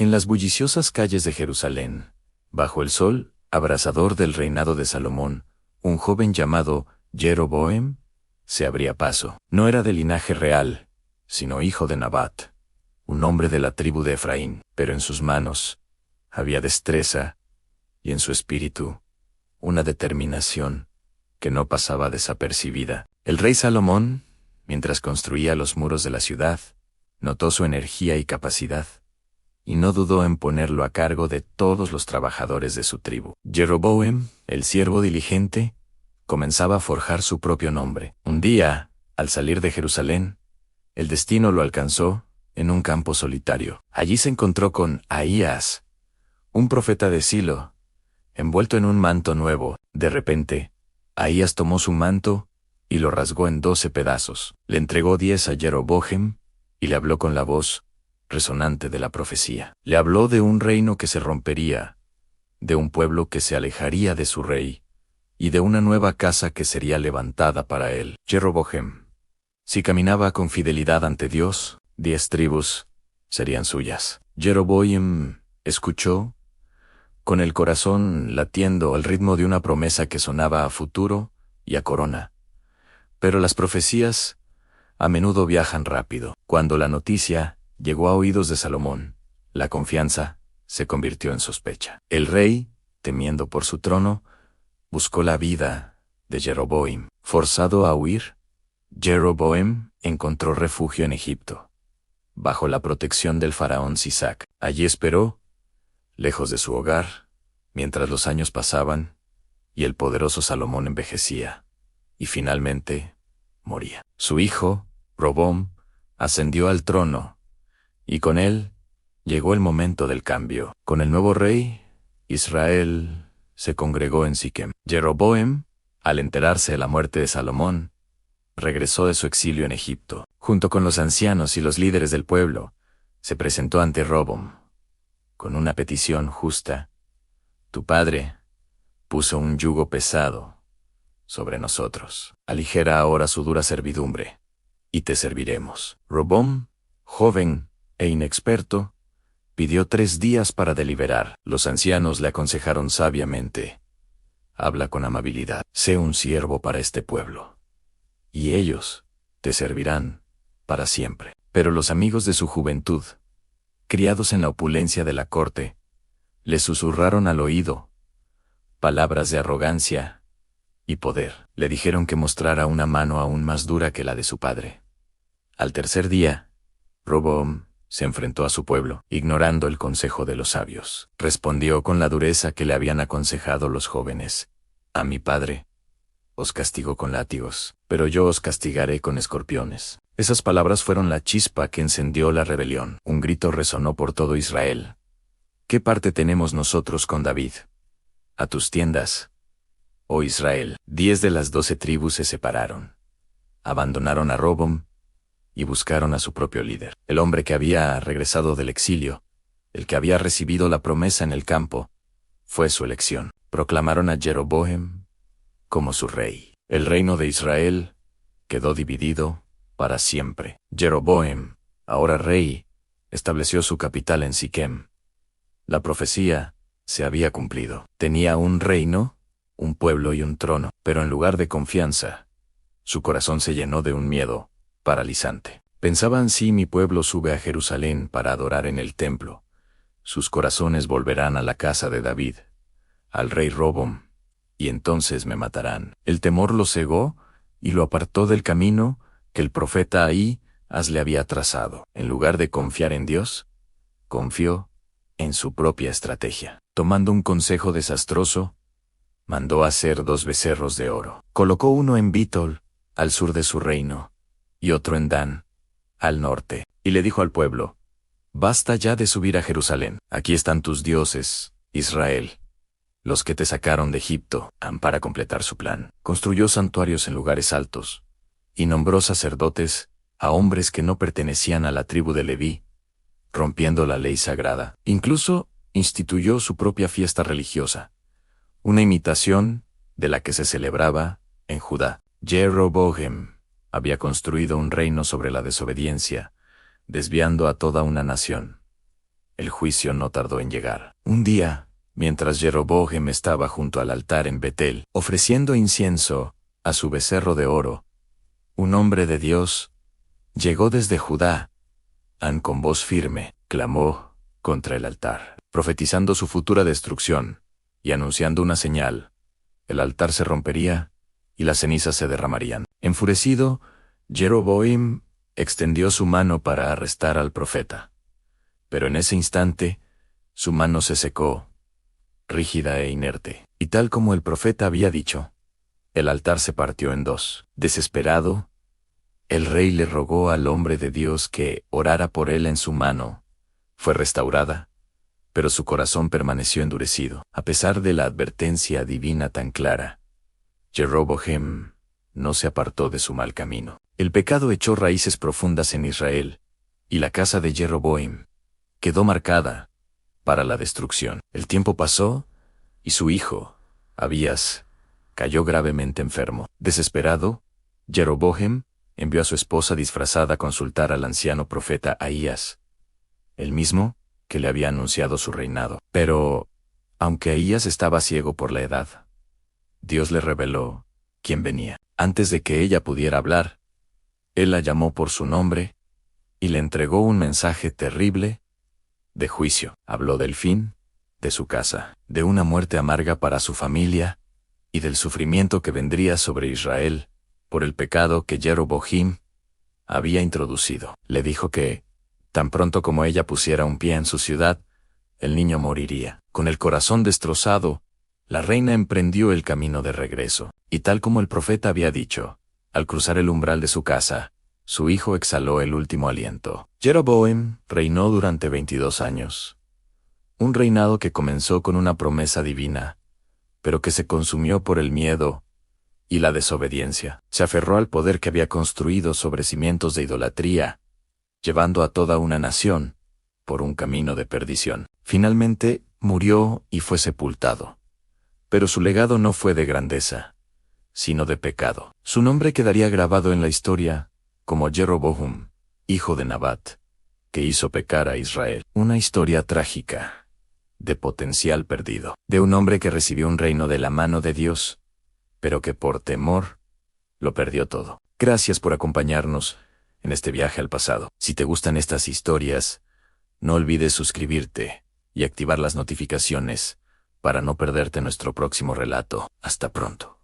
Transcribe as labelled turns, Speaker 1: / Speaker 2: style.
Speaker 1: En las bulliciosas calles de Jerusalén, bajo el sol abrasador del reinado de Salomón, un joven llamado Jeroboam se abría paso. No era de linaje real, sino hijo de Nabat, un hombre de la tribu de Efraín, pero en sus manos había destreza y en su espíritu una determinación que no pasaba desapercibida. El rey Salomón, mientras construía los muros de la ciudad, notó su energía y capacidad, y no dudó en ponerlo a cargo de todos los trabajadores de su tribu. Jeroboam, el siervo diligente, comenzaba a forjar su propio nombre. Un día, al salir de Jerusalén, el destino lo alcanzó en un campo solitario. Allí se encontró con Ahías, un profeta de Silo, envuelto en un manto nuevo. De repente, Ahías tomó su manto y lo rasgó en 12 pedazos. Le entregó 10 a Jeroboam y le habló con la voz resonante de la profecía. Le habló de un reino que se rompería, de un pueblo que se alejaría de su rey, y de una nueva casa que sería levantada para él. Jeroboam, si caminaba con fidelidad ante Dios, 10 tribus serían suyas. Jeroboam escuchó, con el corazón latiendo al ritmo de una promesa que sonaba a futuro y a corona. Pero las profecías a menudo viajan rápido. Cuando la noticia llegó a oídos de Salomón, la confianza se convirtió en sospecha. El rey, temiendo por su trono, buscó la vida de Jeroboam. Forzado a huir, Jeroboam encontró refugio en Egipto, bajo la protección del faraón Sisac. Allí esperó, lejos de su hogar, mientras los años pasaban y el poderoso Salomón envejecía y finalmente moría. Su hijo, Robom, ascendió al trono y con él llegó el momento del cambio. Con el nuevo rey, Israel se congregó en Siquem. Jeroboam, al enterarse de la muerte de Salomón, regresó de su exilio en Egipto. Junto con los ancianos y los líderes del pueblo, se presentó ante Robom con una petición justa. Tu padre puso un yugo pesado sobre nosotros. Aligera ahora su dura servidumbre, y te serviremos. Robom, joven e inexperto, pidió 3 días para deliberar. Los ancianos le aconsejaron sabiamente. Habla con amabilidad. Sé un siervo para este pueblo, y ellos te servirán para siempre. Pero los amigos de su juventud, criados en la opulencia de la corte, le susurraron al oído palabras de arrogancia y poder. Le dijeron que mostrara una mano aún más dura que la de su padre. Al tercer día, Robom se enfrentó a su pueblo, ignorando el consejo de los sabios. Respondió con la dureza que le habían aconsejado los jóvenes. A mi padre os castigo con látigos, pero yo os castigaré con escorpiones. Esas palabras fueron la chispa que encendió la rebelión. Un grito resonó por todo Israel. ¿Qué parte tenemos nosotros con David? A tus tiendas, oh Israel. 10 de las 12 tribus se separaron. Abandonaron a Robom y buscaron a su propio líder. El hombre que había regresado del exilio, el que había recibido la promesa en el campo, fue su elección. Proclamaron a Jeroboam como su rey. El reino de Israel quedó dividido para siempre. Jeroboam, ahora rey, estableció su capital en Siquem. La profecía se había cumplido. Tenía un reino, un pueblo y un trono, pero en lugar de confianza, su corazón se llenó de un miedo paralizante. Pensaban: si mi pueblo sube a Jerusalén para adorar en el templo, sus corazones volverán a la casa de David, al rey Robom, y entonces me matarán. El temor lo cegó y lo apartó del camino que el profeta Ahías le había trazado. En lugar de confiar en Dios, confió en su propia estrategia. Tomando un consejo desastroso, mandó hacer 2 becerros de oro. Colocó uno en Bitol, al sur de su reino, y otro en Dan, al norte, y le dijo al pueblo: basta ya de subir a Jerusalén. Aquí están tus dioses, Israel, los que te sacaron de Egipto. Para completar su plan, construyó santuarios en lugares altos, y nombró sacerdotes a hombres que no pertenecían a la tribu de Leví, rompiendo la ley sagrada. Incluso instituyó su propia fiesta religiosa, una imitación de la que se celebraba en Judá. Jeroboam había construido un reino sobre la desobediencia, desviando a toda una nación. el juicio no tardó en llegar. Un día, mientras Jeroboam estaba junto al altar en Betel, ofreciendo incienso a su becerro de oro, un hombre de Dios llegó desde Judá, con voz firme, clamó contra el altar, profetizando su futura destrucción y anunciando una señal. El altar se rompería y las cenizas se derramarían. Enfurecido, Jeroboam extendió su mano para arrestar al profeta. Pero en ese instante, su mano se secó, rígida e inerte. Y tal como el profeta había dicho, el altar se partió en dos. Desesperado, el rey le rogó al hombre de Dios que orara por él. En su mano fue restaurada, pero su corazón permaneció endurecido. A pesar de la advertencia divina tan clara, Jeroboam no se apartó de su mal camino. El pecado echó raíces profundas en Israel, y la casa de Jeroboam quedó marcada para la destrucción. El tiempo pasó, y su hijo, Abías, cayó gravemente enfermo. Desesperado, Jeroboam envió a su esposa disfrazada a consultar al anciano profeta Ahías, el mismo que le había anunciado su reinado. Pero, aunque Ahías estaba ciego por la edad, Dios le reveló quién venía. Antes de que ella pudiera hablar, él la llamó por su nombre y le entregó un mensaje terrible de juicio. Habló del fin de su casa, de una muerte amarga para su familia y del sufrimiento que vendría sobre Israel por el pecado que Jeroboam había introducido. Le dijo que, tan pronto como ella pusiera un pie en su ciudad, el niño moriría. Con el corazón destrozado, la reina emprendió el camino de regreso, y tal como el profeta había dicho, al cruzar el umbral de su casa, su hijo exhaló el último aliento. Jeroboam reinó durante 22 años. Un reinado que comenzó con una promesa divina, pero que se consumió por el miedo y la desobediencia. Se aferró al poder que había construido sobre cimientos de idolatría, llevando a toda una nación por un camino de perdición. Finalmente, murió y fue sepultado. Pero su legado no fue de grandeza, sino de pecado. Su nombre quedaría grabado en la historia como Jeroboam, hijo de Nabat, que hizo pecar a Israel. Una historia trágica, de potencial perdido, de un hombre que recibió un reino de la mano de Dios, pero que por temor lo perdió todo. Gracias por acompañarnos en este viaje al pasado. Si te gustan estas historias, no olvides suscribirte y activar las notificaciones para no perderte nuestro próximo relato. Hasta pronto.